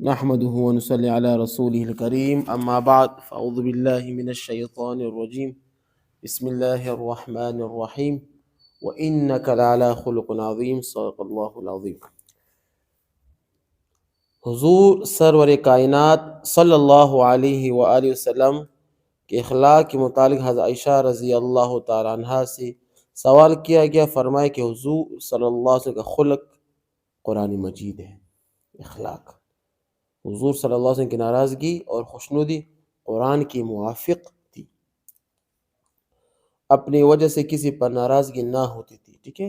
نحمده ونصلي على رسوله الكريم اما بعد فاعوذ بالله من الشيطان الرجيم بسم الله الرحمن الرحيم وانك لعلى خلق عظيم صدق الله العظيم۔ حضور سرور کائنات صلی اللہ علیہ وآلہ وسلم کے اخلاق کے متعلق حضرت عائشہ رضی اللہ تعالیٰ عنہ سے سوال کیا گیا۔ فرمائے کہ حضور صلی اللہ علیہ وسلم کا خلق قرآن مجید ہے۔ اخلاق حضور صلی اللہ علیہ وسلم کی ناراضگی اور خوشنودی قرآن کی موافق تھی، اپنی وجہ سے کسی پر ناراضگی نہ ہوتی تھی، ٹھیک ہے،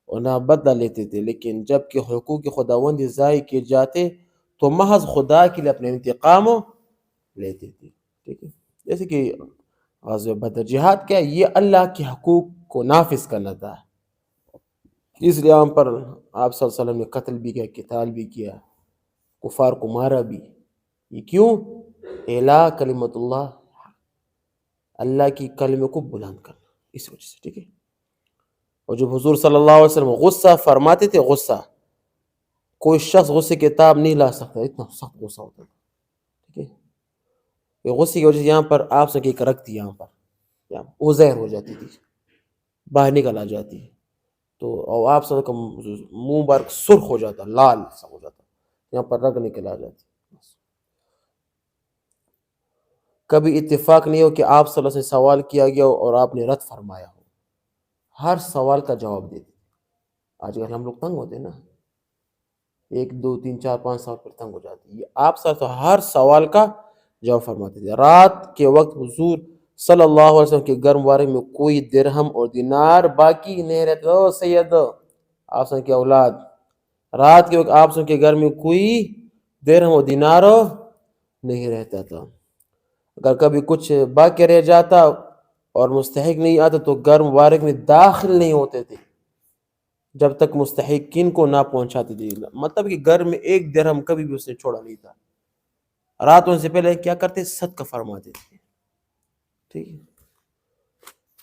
اور نہ بدلہ لیتے تھے، لیکن جب کہ حقوق خداوندی ضائع کیے جاتے تو محض خدا کے لیے اپنے انتقام لیتے تھے، ٹھیک ہے۔ جیسے کہ غزوہ بدر، جہاد کیا ہے؟ یہ اللہ کے حقوق کو نافذ کرنا تھا، اس لیے ہم پر آپ صلی اللہ علیہ وسلم نے قتل بھی کیا، قتال بھی کیا، کفار کو مارا بھی۔ یہ کیوں؟ اعلیٰ کلمت اللہ، اللہ کی کلمے کو بلند کرنا، اس وجہ سے، ٹھیک ہے۔ اور جب حضور صلی اللہ علیہ وسلم غصہ فرماتے تھے، غصہ کوئی شخص غصے کی تاب نہیں لا سکتا، اتنا سخت غصہ ہوتا تھا، ٹھیک ہے۔ یہ غصے کی وجہ سے یہاں پر آپ سے ایک رکھتی، یہاں پر اوزیر ہو جاتی تھی، باہر نکل آ جاتی، تو اور آپ سے منہ بار سرخ ہو جاتا، لال سا ہو جاتا، یہاں پر رگ نکل آ جاتی۔ کبھی اتفاق نہیں ہو کہ آپ صلی اللہ علیہ وسلم سے سوال کیا گیا ہو اور آپ نے رد فرمایا ہو، ہر سوال کا جواب دیتے۔ آج کل ہم لوگ تنگ ہوتے ہیں نا، 1 2 3 4 5 سوال پر تنگ ہو جاتے، یہ آپ صلی اللہ علیہ وسلم ہر سوال کا جواب فرماتے تھے۔ رات کے وقت حضور صلی اللہ علیہ وسلم کے گھر مبارک میں کوئی درہم اور دینار باقی نہیں رہتا۔ او سید، آپ صلی کی اولاد، رات کے وقت آپ صلی کے گھر میں کوئی درہم اور دینار نہیں رہتا تھا۔ اگر کبھی کچھ باقی رہ جاتا اور مستحق نہیں آتا تو گھر مبارک میں داخل نہیں ہوتے تھے جب تک مستحقین کو نہ پہنچاتے تھے۔ مطلب کہ گھر میں 1 درہم کبھی بھی اس نے چھوڑا نہیں تھا۔ راتوں سے پہلے کیا کرتے؟ صدقہ فرماتے تھے، ٹھیک ہے۔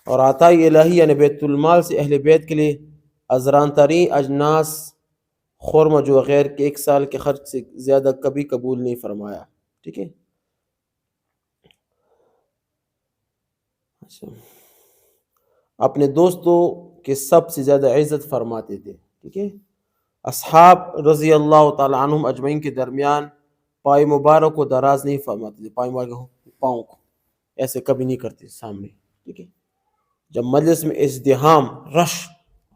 اور عطائی الہی یعنی بیت المال سے اہل بیت کے لیے ازران ترین اجناس خرمہ جو غیر کے 1 سال کے خرچ سے زیادہ کبھی قبول نہیں فرمایا، ٹھیک ہے۔ اپنے دوستوں کے سب سے زیادہ عزت فرماتے تھے، ٹھیک ہے۔ اصحاب رضی اللہ تعالی عنہم اجمعین کے درمیان پائے مبارک کو دراز نہیں فرماتے تھے، پائے مبارک پاؤں کو ایسے کبھی نہیں کرتے سامنے، ٹھیک ہے۔ جب مجلس میں ازدحام رش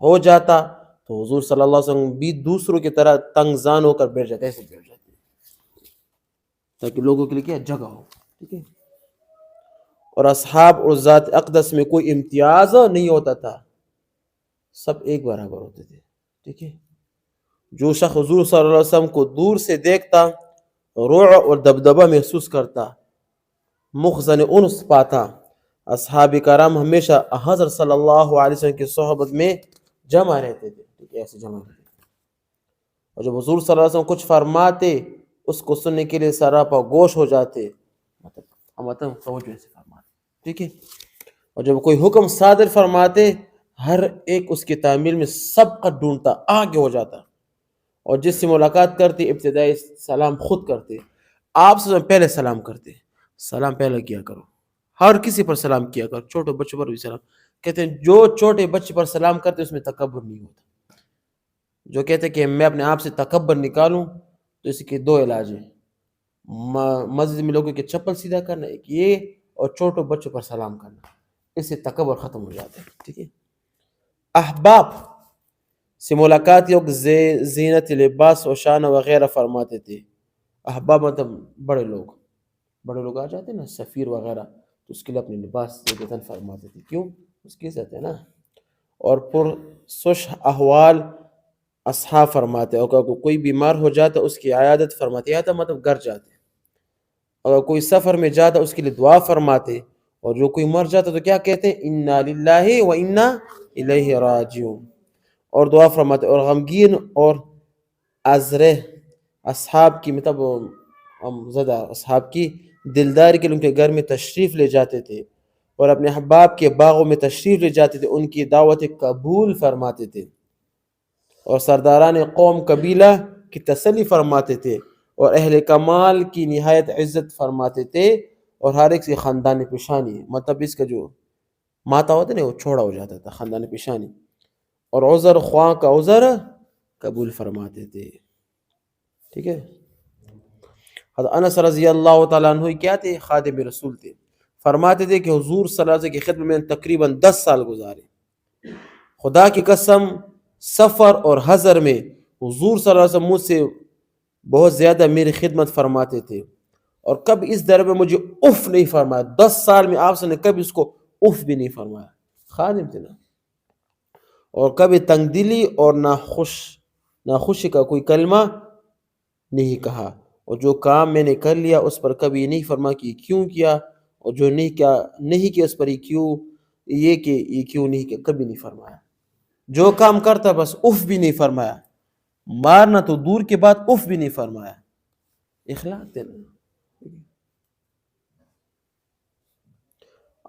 ہو جاتا تو حضور صلی اللہ علیہ وسلم بھی دوسروں کی طرح تنگ زان ہو کر بیٹھ جاتے، ایسے بیٹھ جاتے تاکہ لوگوں کے لیے کیا جگہ ہو، ٹھیک ہے۔ اور اصحاب اور ذات اقدس میں کوئی امتیاز نہیں ہوتا تھا، سب ایک برابر ہوتے تھے، ٹھیک ہے۔ جو شخص حضور صلی اللہ علیہ وسلم کو دور سے دیکھتا روع اور دبدبہ محسوس کرتا، مخزن انس پاتا۔ اصحاب کرام ہمیشہ حضرت صلی اللہ علیہ وسلم کی صحبت میں جمع رہتے تھے، ٹھیک ہے، ایسے جمع رہتے تھے۔ اور جب حضور صلی اللہ علیہ وسلم کچھ فرماتے اس کو سننے کے لیے سراپا گوش ہو جاتے، مطلب توجہ سے فرماتے، ٹھیک ہے۔ اور جب کوئی حکم صادر فرماتے ہر ایک اس کی تعمیل میں سبقت ڈھونڈتا، آگے ہو جاتا، اور جس سے ملاقات کرتے ابتدائی سلام خود کرتے، آپ سے پہلے سلام کرتے، سلام پہلے کیا کرو، ہر کسی پر سلام کیا کرو، چھوٹے بچوں پر بھی سلام۔ کہتے ہیں جو چھوٹے بچے پر سلام کرتے اس میں تکبر نہیں ہوتا۔ جو کہتے ہیں کہ میں اپنے آپ سے تکبر نکالوں تو اس کے 2 علاج ہیں، مسجد میں لوگوں کے چپل سیدھا کرنا ایک یہ، اور چھوٹوں بچوں پر سلام کرنا، اس سے تکبر ختم ہو جاتا ہے، ٹھیک ہے۔ احباب سے ملاقات یوگ زینت لباس و شان وغیرہ فرماتے تھے۔ احباب مطلب بڑے لوگ آ جاتے ہیں نا، سفیر وغیرہ، تو اس کے لیے اپنے لباس زیبتاً فرماتے تھے، کیوں؟ اس کی عزت ہے نا۔ اور پرسش احوال اصحاب فرماتے، اور کوئی بیمار ہو جاتا اس کی عیادت فرماتے، عیادت مطلب گھر جاتے، اگر کوئی سفر میں جاتا اس کے لیے دعا فرماتے، اور جو کوئی مر جاتا تو کیا کہتے ہیں؟ انا للہ و انا الیہ راجعون، اور دعا فرماتے۔ اور غمگین اور ازرہ اصحاب کی مطلب زدہ اصحاب کی دلداری کے لیے ان کے گھر میں تشریف لے جاتے تھے، اور اپنے احباب کے باغوں میں تشریف لے جاتے تھے، ان کی دعوت قبول فرماتے تھے، اور سرداران قوم قبیلہ کی تسلی فرماتے تھے، اور اہل کمال کی نہایت عزت فرماتے تھے، اور ہر ایک سے خاندان پیشانی، مطلب اس کا جو ماتا ہوتا ہے نا وہ چھوڑا ہو جاتا تھا، خاندان پیشانی، اور عذر خواہ کا عذر قبول فرماتے تھے. ٹھیک ہے. حضرت انس رضی اللہ تعالیٰ عنہ کیا تھے؟ خادم رسول تھے. فرماتے تھے کہ حضور صلی اللہ علیہ وسلم کی خدمت میں تقریباً 10 سال گزارے. خدا کی قسم سفر اور حضر میں حضور صلی اللہ علیہ وسلم مجھ سے بہت زیادہ میری خدمت فرماتے تھے، اور کبھی اس در میں مجھے اف نہیں فرمایا. 10 سال میں آپ نے کبھی اس کو اف بھی نہیں فرمایا. خادم تھے نا. اور کبھی تنگ دلی اور ناخوشی کا کوئی کلمہ نہیں کہا، اور جو کام میں نے کر لیا اس پر کبھی نہیں فرما کہ کیوں کیا، اور جو نہیں کیا اس پر یہ کیوں نہیں کیا، کبھی نہیں فرمایا. جو کام کرتا بس اف بھی نہیں فرمایا، مارنا تو دور کے بعد اف بھی نہیں فرمایا. اخلاق دینا.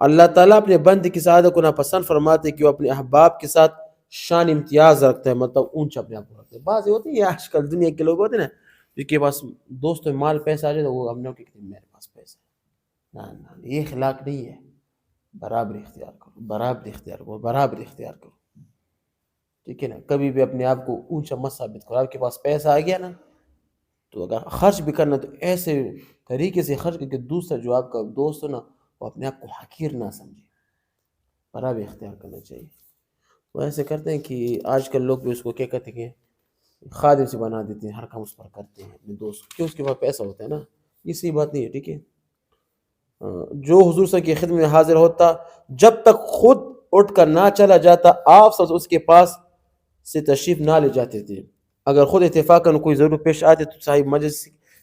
اللہ تعالیٰ اپنے بندے کی سعادت کو ناپسند فرماتے کہ وہ اپنے احباب کے ساتھ شان امتیاز رکھتا ہے، مطلب اونچا اپنے آپ کو رکھتا ہے. بعض ہوتے ہیں آج کل دنیا کے لوگ ہوتے ہیں نا جن کے پاس دوستوں مال پیسہ آ جائے تو وہ ہم نے کہ میرے پاس پیسہ ہے. نہ یہ اخلاق نہیں ہے. برابر اختیار کرو، برابر اختیار کرو، برابر اختیار کرو. ٹھیک ہے نا. کبھی بھی اپنے آپ کو اونچا مت ثابت کرو. آپ کے پاس پیسہ آ گیا نا تو اگر خرچ بھی کرنا تو ایسے طریقے سے خرچ کر کے دوسرا جو آپ کا دوست ہو نا وہ اپنے آپ کو حقیر نہ سمجھے. برابر اختیار کرنا چاہیے. وہ ایسے کرتے ہیں کہ آج کل لوگ بھی اس کو کیا کہتے ہیں کہ خادم سے بنا دیتے ہیں، ہر کام اس پر کرتے ہیں اپنے دوست کیوں اس کے پاس پیسہ ہوتا ہے نا. یہ صحیح بات نہیں ہے. ٹھیک ہے. جو حضور صلی اللہ علیہ وسلم کی خدمت میں حاضر ہوتا جب تک خود اٹھ کر نہ چلا جاتا آپ سب اس کے پاس سے تشریف نہ لے جاتے تھے. اگر خود اتفاقاً کوئی ضرورت پیش آتے تو صاحب مجلس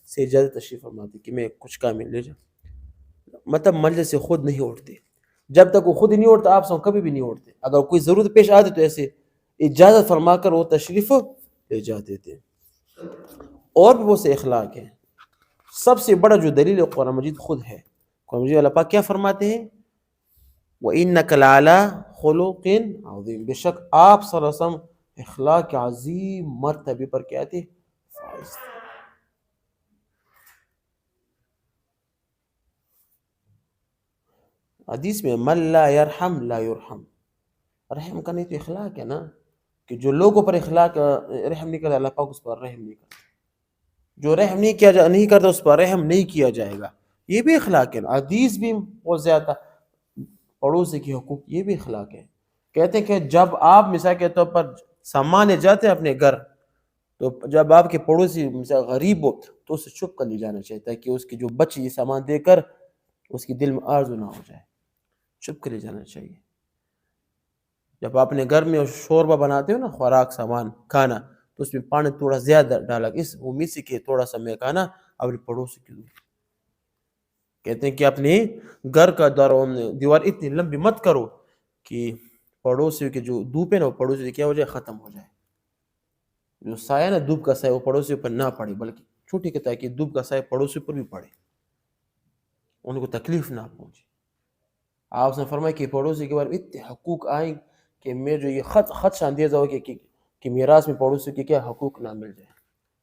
سے اجازت تشریف فرماتے کہ میں کچھ کام لے جاؤں. مطلب مجلس سے خود نہیں اٹھتے. جب تک وہ خود ہی نہیں اٹھتا آپ سب کبھی بھی نہیں اٹھتے. اگر کوئی ضرورت پیش آتی تو ایسے اجازت فرما کر وہ تشریف لے جاتے تھے. اور بھی بہت سے اخلاق ہیں. سب سے بڑا جو دلیل قرآن مجید خود ہے. قرآن مجید اللہ پاک کیا فرماتے ہیں؟ وَإِنَّكَ لَعَلَىٰ خُلُقٍ عَظِيمٍ. بے شک آپ صلی اللہ علیہ وسلم اخلاق عظیم مرتبے پر کیا تھے؟ فائز تھے. حدیث میں من لا یرحم لا یرحم. رحم کا نہیں تو اخلاق ہے نا کہ جو لوگوں پر اخلاق رحم نہیں کرتا اللہ پاک اس پر رحم نہیں کرتا. جو رحم نہیں کرتا اس پر رحم نہیں کیا جائے گا. یہ بھی اخلاق ہے. حدیث بھی بہت زیادہ پڑوسی کی حقوق یہ بھی اخلاق ہے. کہتے ہیں کہ جب آپ مثال کے طور پر سامان جاتے ہیں اپنے گھر تو جب آپ کے پڑوسی مثال غریب ہو تو اسے چھپ کر لے جانا چاہیے تاکہ اس کی جو بچی یہ سامان دے کر اس کی دل میں آرزو نہ ہو جائے. چھپ کر لے جانا چاہیے. جب آپ اپنے گھر میں شوربہ بناتے ہو نا خوراک سامان کھانا تو اس میں پانی تھوڑا زیادہ ڈالا اس امید سے کہ تھوڑا سا میں کھانا اپنے پڑوسی کی دوں. کہتے ہیں کہ اپنے گھر کا دیوار اتنی لمبی مت کرو کہ پڑوسی کے جو دھوپ ہے نا وہ پڑوسی سے کیا ہو جائے ختم ہو جائے. جو سایہ نا دھوپ کا سایہ وہ پڑوسی پر نہ پڑے بلکہ چھوٹی کہتا ہے کہ دھوپ کا سایہ پڑوسی پر بھی پڑے ان کو تکلیف نہ پہنچے. آپ نے فرمایا کہ پڑوسی کے بارے میں اتنے حقوق آئیں کہ میں جو یہ خدشہ اندیزہ ہو کہ میراث میں پڑوسی کے کیا حقوق نہ مل جائے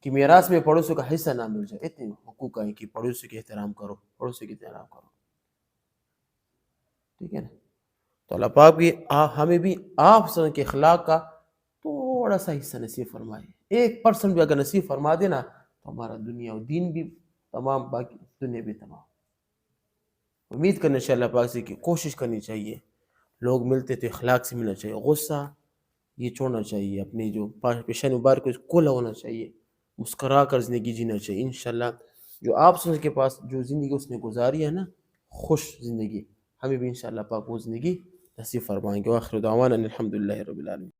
کہ میراث میں پڑوسی کا حصہ نہ مل جائے. اتنے حقوق آئیں کہ پڑوسی کے احترام کرو پڑوسی کے احترام کرو. ٹھیک ہے نا. تو اللہ پاک بھی ہمیں بھی آپ سن کے اخلاق کا تھوڑا سا حصہ نصیب فرمائے. 1% بھی اگر نصیب فرما دے نا تو ہمارا دنیا و دین بھی تمام باقی دنیا بھی تمام. امید کرنا چاہیے اللہ پاک سے کہ کوشش کرنی چاہیے لوگ ملتے تو اخلاق سے ملنا چاہیے. غصہ یہ چھوڑنا چاہیے. اپنی جو پیشانی مبارک کو کھلا ہونا چاہیے. مسکرا کر زندگی جینا چاہیے. انشاءاللہ جو آپ سن کے پاس جو زندگی اس نے گزاری ہے نا خوش زندگی ہمیں بھی انشاءاللہ پاک وہ زندگی نصیب فرمائیں گے. وآخر دعوانا الحمدللہ رب العالمین.